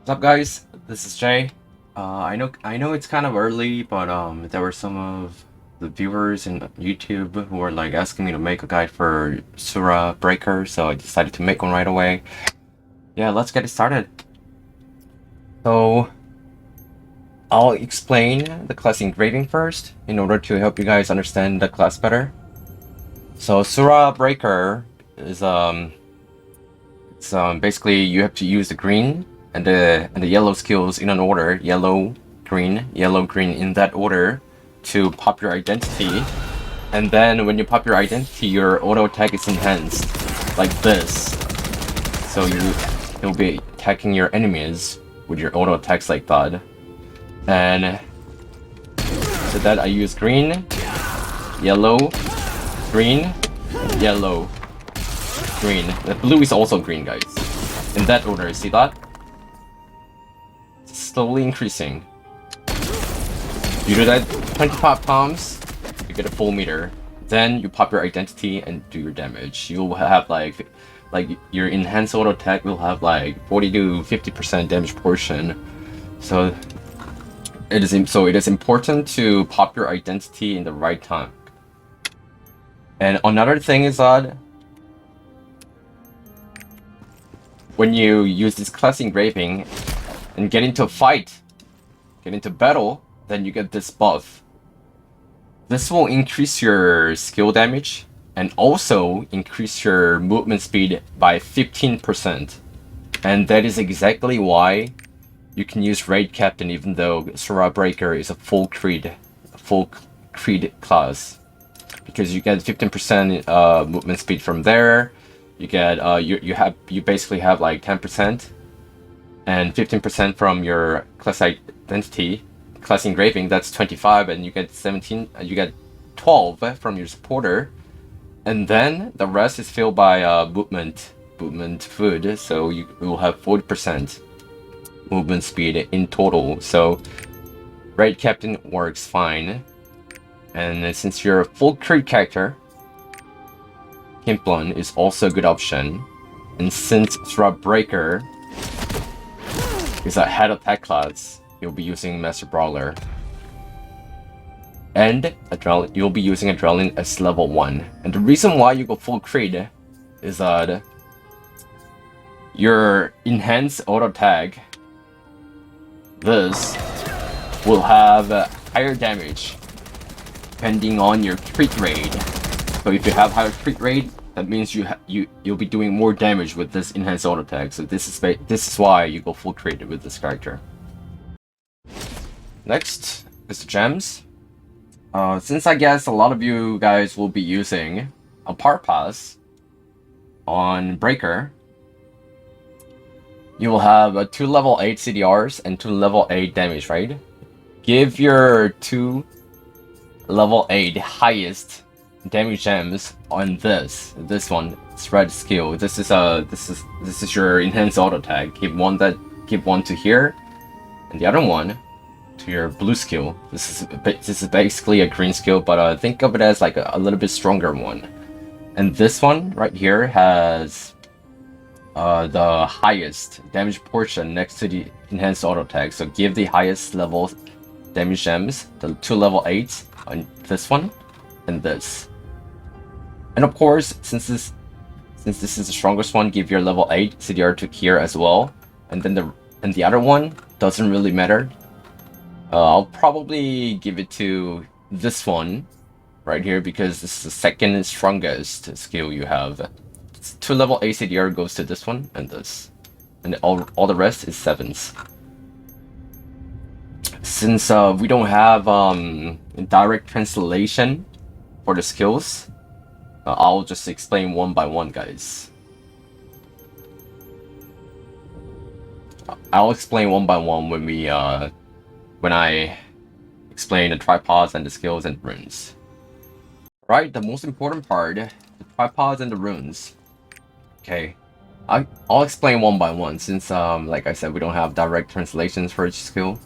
What's up, guys? This is Jay. I know it's kind of early, but there were some of the viewers in YouTube who were like asking me to make a guide for Sura Breaker, so I decided to make one right away. Yeah, let's get it started. So I'll explain the class engraving first in order to help you guys understand the class better. So Sura Breaker is basically you have to use the green and the yellow skills in an order, yellow, green, in that order to pop your identity. And then when you pop your identity, your auto attack is enhanced like this. So you'll be attacking your enemies with your auto attacks like that. And so that I use green, yellow, green, yellow, green. The blue is also green, guys. In that order, see that? It's slowly increasing. You do that 20 pop times, you get a full meter. Then you pop your identity and do your damage. You'll have like your enhanced auto attack will have like 40 to 50% damage portion. So it is important to pop your identity in the right time. And another thing is that when you use this class engraving and get into a fight, get into battle, then you get this buff. This will increase your skill damage and also increase your movement speed by 15%. And that is exactly why you can use Raid Captain even though Sura Breaker is a full creed class. Because you get 15% movement speed from there. You get you basically have like 10% and 15% from your class identity, class engraving. That's 25, and you get 17. You get 12 from your supporter, and then the rest is filled by movement food. So you will have 40% movement speed in total. So Raid Captain works fine, and since you're a full creed character, Himplon is also a good option, and since Sura Breaker is a head attack class, you'll be using Master Brawler. And you'll be using Adrenaline as level 1. And the reason why you go full creed is that your enhanced auto attack, this, will have higher damage depending on your crit rate. So if you have higher crit rate, that means you'll be doing more damage with this enhanced auto attack. So this is why you go full crit with this character. Next is the gems. Since I guess a lot of you guys will be using a part pass on Breaker, you will have 2 level 8 CDRs and 2 level 8 damage, right? Give your 2 level 8 highest damage gems on this one, spread skill. This is your enhanced auto attack. Give one to here, and the other one to your blue skill. This is basically a green skill, but think of it as like a little bit stronger one. And this one right here has the highest damage portion next to the enhanced auto attack. So give the highest level damage gems, the 2 level 8s on this one and this. And of course, since this is the strongest one, give your level 8 CDR to here as well. And then the other one doesn't really matter. I'll probably give it to this one right here because this is the second strongest skill you have. 2 level 8 CDR goes to this one and this. And all the rest is 7s. Since we don't have direct translation for the skills, I'll just explain one by one, guys. I'll explain one by one when I explain the tripods and the skills and runes. Right, the most important part, the tripods and the runes. Okay, I'll explain one by one since like I said, we don't have direct translations for each skill.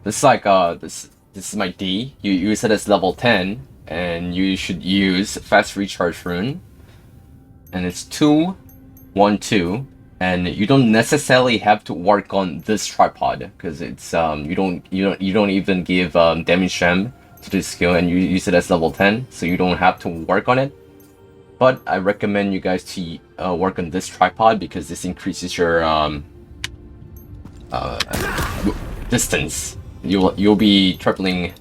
This is like this is my D. You use it as level 10. And you should use fast recharge rune, and it's 2, 1, 2, and you don't necessarily have to work on this tripod because it's you don't even give damage gem to this skill, and you use it as level 10, so you don't have to work on it. But I recommend you guys to work on this tripod because this increases your distance. You'll be traveling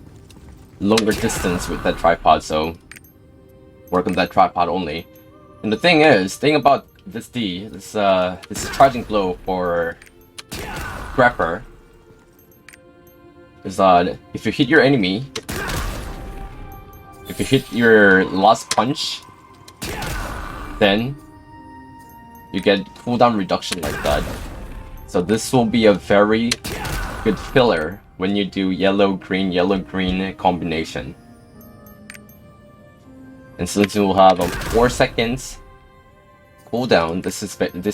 longer distance with that tripod, so work on that tripod only. And the thing about this this charging blow for Grapper is that if you hit your enemy, if you hit your last punch, then you get cooldown reduction like that. So this will be a very good filler when you do yellow green combination. And since you will have a 4 seconds cooldown, this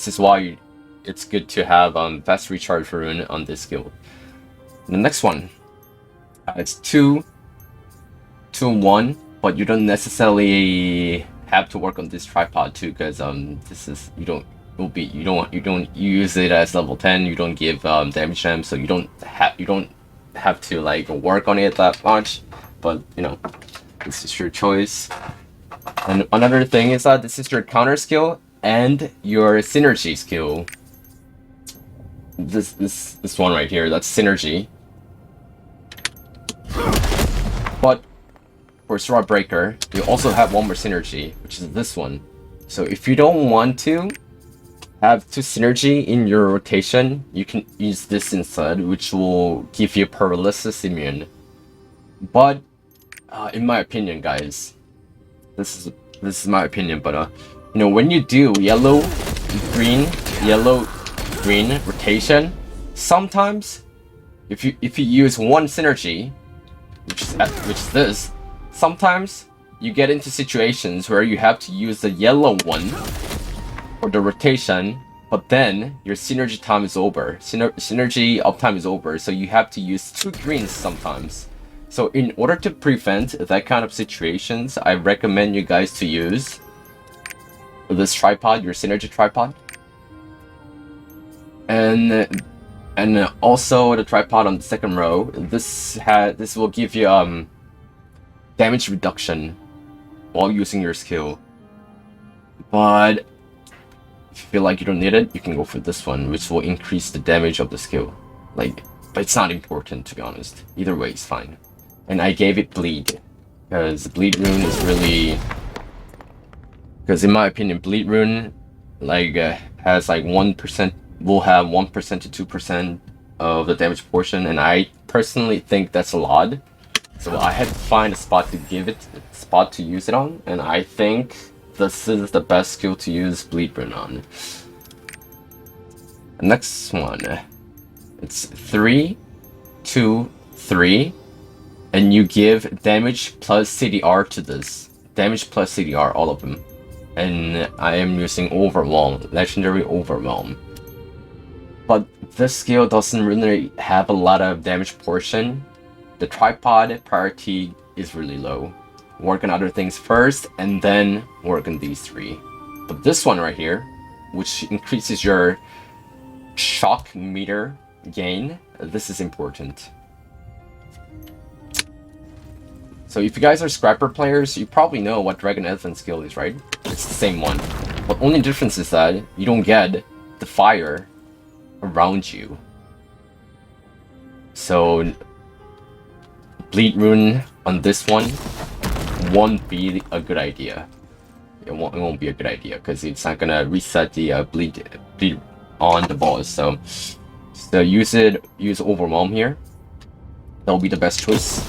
is why it's good to have fast recharge rune on this skill. The next one, it's 2-1, but you don't necessarily have to work on this tripod too, because this is you use it as level 10. You don't give damage gem, so you don't have to like work on it that much. But you know, this is your choice. And another thing is that this is your counter skill and your synergy skill. This one right here, that's synergy. But for Sword Breaker, you also have one more synergy, which is this one. So if you don't want to have 2 synergy in your rotation, you can use this instead, which will give you paralysis immune. But in my opinion, guys, this is my opinion, but you know, when you do yellow green rotation, sometimes if you use one synergy, which is this, sometimes you get into situations where you have to use the yellow one for the rotation, but then your synergy time is over. Synergy uptime is over, so you have to use 2 greens sometimes. So in order to prevent that kind of situations, I recommend you guys to use this tripod, your synergy tripod, and also the tripod on the second row. This will give you damage reduction while using your skill. But if you feel like you don't need it, you can go for this one, which will increase the damage of the skill. But it's not important, to be honest. Either way is fine. And I gave it bleed, because bleed rune is really, because in my opinion, bleed rune has like 1%, will have 1% to 2% of the damage portion, and I personally think that's a lot. So I had to find a spot to use it on, and I think this is the best skill to use bleed rune on. Next one, it's 3, 2, 3. And you give damage plus CDR to this. Damage plus CDR, all of them. And I am using Overwhelm, Legendary Overwhelm. But this skill doesn't really have a lot of damage portion. The tripod priority is really low. Work on other things first, and then work on these 3. But this one right here, which increases your shock meter gain, this is important. So if you guys are Scrapper players, you probably know what Dragon Elephant skill is, right? It's the same one. But only difference is that you don't get the fire around you. So bleed rune on this one won't be a good idea. It won't be a good idea because it's not gonna reset the bleed on the boss. So use Overwhelm here. That'll be the best choice.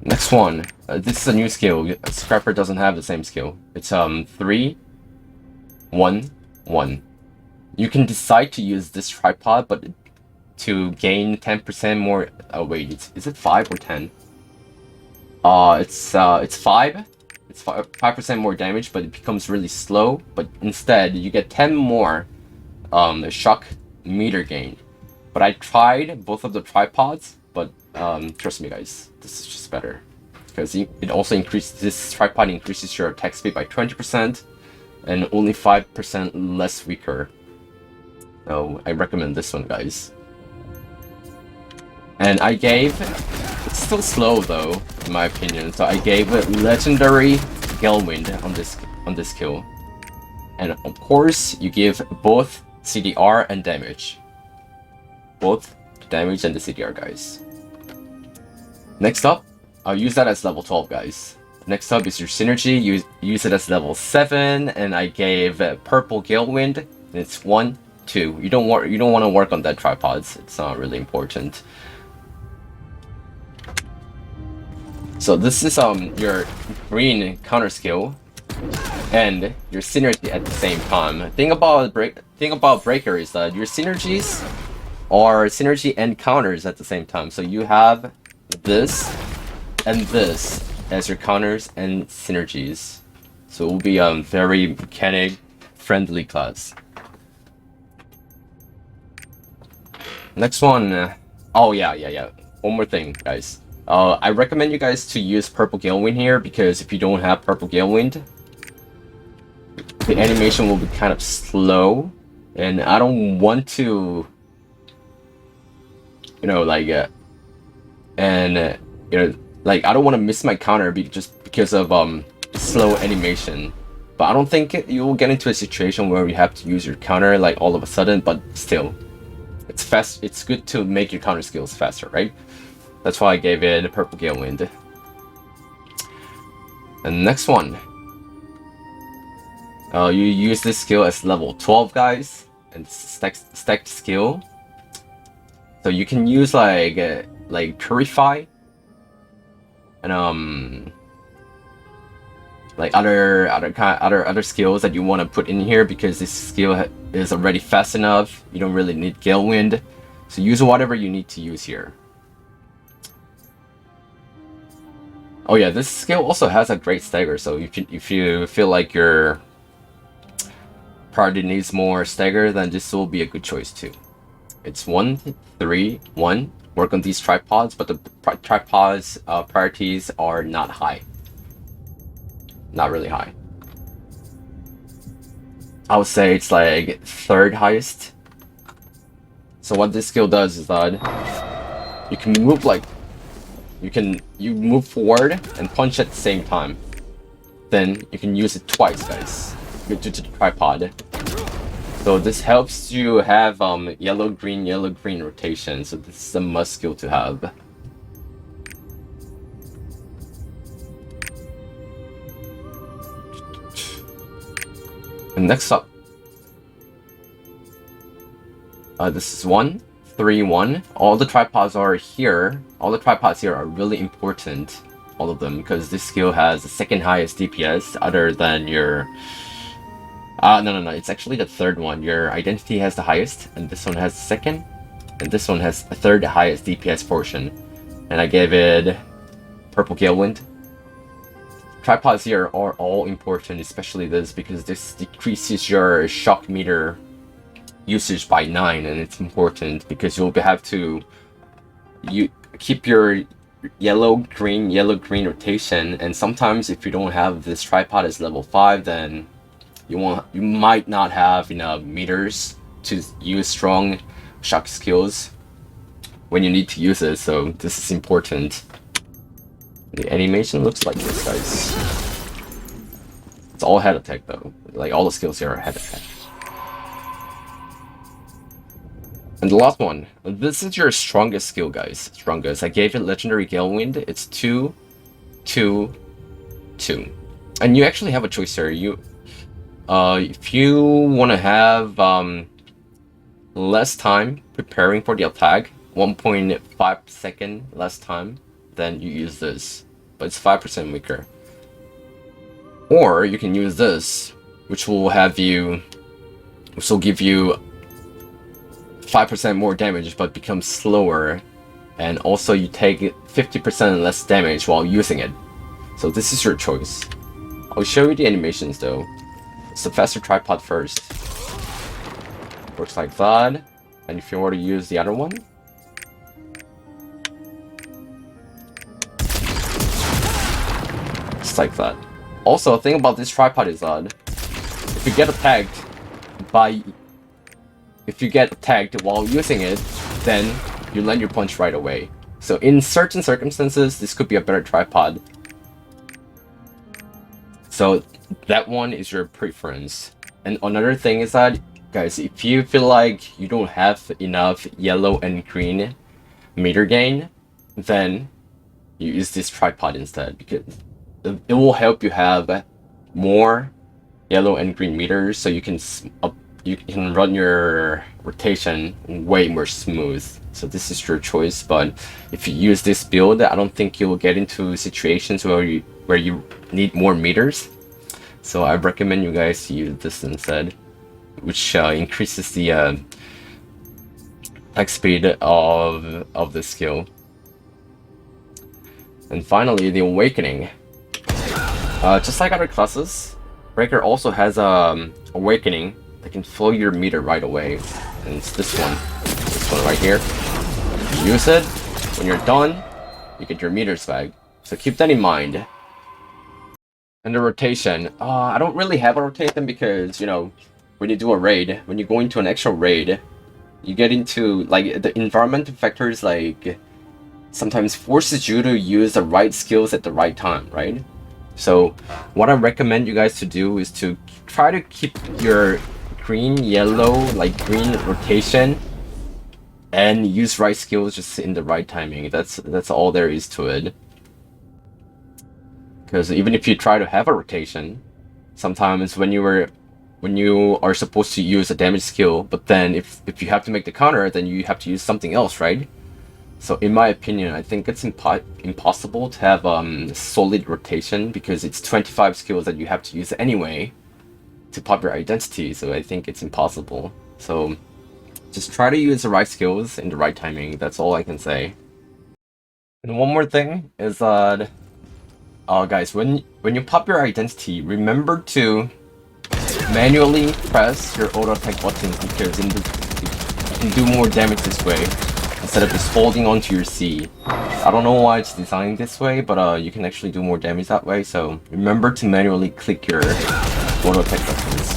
Next one, this is a new skill. Scrapper doesn't have the same skill. It's 3, 1, 1. You can decide to use this tripod, but to gain 10% more. Oh wait, is it 5 or 10? It's 5. It's 5% more damage, but it becomes really slow. But instead, you get 10 more shock meter gain. But I tried both of the tripods, but trust me guys, this is just better. Because it also increases, this tripod increases your attack speed by 20%, and only 5% less weaker. So I recommend this one, guys. And I gave, it's still slow though, in my opinion. So I gave it legendary Galewind on this kill. And of course, you give both CDR and damage. Both damage and the CDR, guys. Next up, I'll use that as level 12, guys. Next up is your synergy. Use it as level 7, and I gave purple Galewind. And it's 1, 2. You don't want to work on that tripods. It's not really important. So this is your green counter skill and your synergy at the same time. Thing about Breaker is that your synergies are synergy and counters at the same time. So you have this and this as your counters and synergies. So it will be very mechanic friendly class. Next one. Oh yeah. One more thing, guys. I recommend you guys to use Purple Galewind here, because if you don't have Purple Galewind, the animation will be kind of slow, and I don't want to, I don't want to miss my counter just because of slow animation. But I don't think you will get into a situation where you have to use your counter like all of a sudden, but still, it's fast. It's good to make your counter skills faster, right? That's why I gave it a Purple Galewind. And next one. You use this skill as level 12, guys, and stacked skill. So you can use like Purify and like other skills that you want to put in here, because this skill is already fast enough. You don't really need Galewind, so use whatever you need to use here. Oh yeah, this skill also has a great stagger, so if you feel like your party needs more stagger, then this will be a good choice too. It's 1, 3, 1. Work on these tripods, but the tripods priorities are not high. Not really high. I would say it's like 3rd highest. So what this skill does is that you can move you move forward and punch at the same time. Then you can use it twice, guys, due to the tripod. So this helps you have yellow green rotation. So this is a must skill to have. And next up, this is 1, 3, 1. All the tripods are here. All the tripods here are really important, all of them, because this skill has the 2nd highest DPS, other than your. No. It's actually the 3rd one. Your identity has the highest, and this one has the 2nd, and this one has the 3rd highest DPS portion. And I gave it Purple Galewind. Tripods here are all important, especially this, because this decreases your shock meter usage by 9, and it's important because you'll have to keep your yellow green rotation, and sometimes if you don't have this tripod as level 5, then you might not have enough meters to use strong shock skills when you need to use it. So this is important. The animation looks like this, guys. It's all head attack though. Like all the skills here are head attack. And the last one. This is your strongest skill, guys. Strongest. I gave it legendary Galewind. It's 2, 2, 2. And you actually have a choice here. If you want to have less time preparing for the attack, 1.5 second less time, then you use this, but it's 5% weaker. Or you can use this, which will give you 5% more damage, but becomes slower, and also you take 50% less damage while using it. So this is your choice. I'll show you the animations though. It's the faster tripod first. Works like that. And if you want to use the other one, just like that. Also, the thing about this tripod is that if you get attacked while using it, then you land your punch right away. So in certain circumstances, this could be a better tripod. So that one is your preference. And another thing is that, guys, if you feel like you don't have enough yellow and green meter gain, then you use this tripod instead, because it will help you have more yellow and green meters, so you can run your rotation way more smooth. So this is your choice, but if you use this build, I don't think you'll get into situations where you need more meters. So I recommend you guys use this instead, which increases the attack speed of the skill. And finally, the Awakening. Just like other classes, Breaker also has Awakening that can fill your meter right away. And it's this one right here. You use it, when you're done, you get your meters back. So keep that in mind. And the rotation, I don't really have a rotation because, you know, when you do a raid, when you go into an actual raid, you get into, like, the environmental factors, like, sometimes forces you to use the right skills at the right time, right? So what I recommend you guys to do is to try to keep your green, yellow, like green rotation, and use right skills just in the right timing. That's all there is to it. Because even if you try to have a rotation, sometimes when you are supposed to use a damage skill, but then if you have to make the counter, then you have to use something else, right? So in my opinion, I think it's impossible to have solid rotation, because it's 25 skills that you have to use anyway to pop your identity. So I think it's impossible. So just try to use the right skills in the right timing. That's all I can say. And one more thing is that, guys, when you pop your identity, remember to manually press your auto attack button, because you can do more damage this way instead of just holding onto your C. I don't know why it's designed this way, but you can actually do more damage that way. So remember to manually click your auto attack buttons.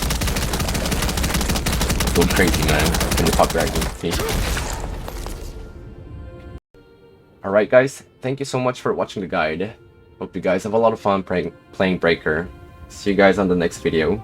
Go crazy, man, when you pop your identity. Alright guys, thank you so much for watching the guide. Hope you guys have a lot of fun playing Breaker. See you guys on the next video.